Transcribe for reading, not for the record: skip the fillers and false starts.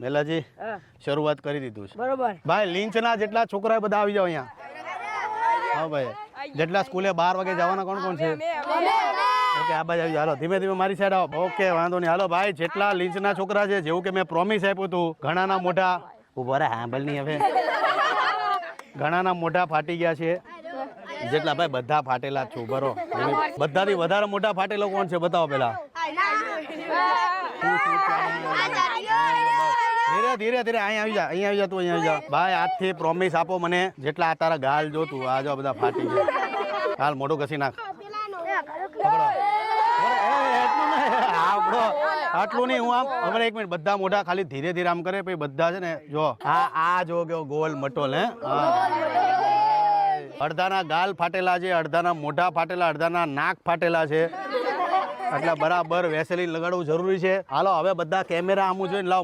મેલાજી શરૂઆત કરી દીધું છે બરોબર ભાઈ લીંચના જેટલા છોકરા બધા આવી જાવ અહીંયા હા ભાઈ જેટલા સ્કૂલે 12 વાગે જવાના કોણ કોણ છે ઓકે આ બાજુ આવી જાઓ હાલો ધીમે ધીમે મારી સાઈડ આવો ઓકે વાંધો નહીં હાલો ભાઈ જેટલા લીંચના છોકરા છે જેવું કે મેં પ્રોમિસ આપ્યું હતું ઘણાના મોઢા ઉભો રહે સાંભળ નહીં હવે ઘણાના મોઢા ફાટી ગયા છે જેટલા ભાઈ બધા ફાટેલા જ છું બરો બધાથી વધારે મોટા ફાટેલો કોણ છે બતાવો પેલા ધીરે ધીરે ધીરે અહીંયા આવી જા તું અહીંયા આવી જા ભાઈ આજથી પ્રોમિસ આપો મને જેટલા આ તારા ગાલ જોતું આ જો બધા ફાટી ગયા હાલ મોઢું ઘસી નાખ આટલું નહીં હું આમ હવે એક મિનિટ બધા મોઢા ખાલી ધીરે ધીરે આમ કરે પછી બધા છે ને જો આ જો ગોલ મટોલ હે અડધાના ગાલ ફાટેલા છે અડધાના મોઢા ફાટેલા અડધાના નાક ફાટેલા છે એટલે બરાબર વેસેલીન લગાડવું જરૂરી છે હાલો હવે બધા કેમેરા આમું જોઈને લાવો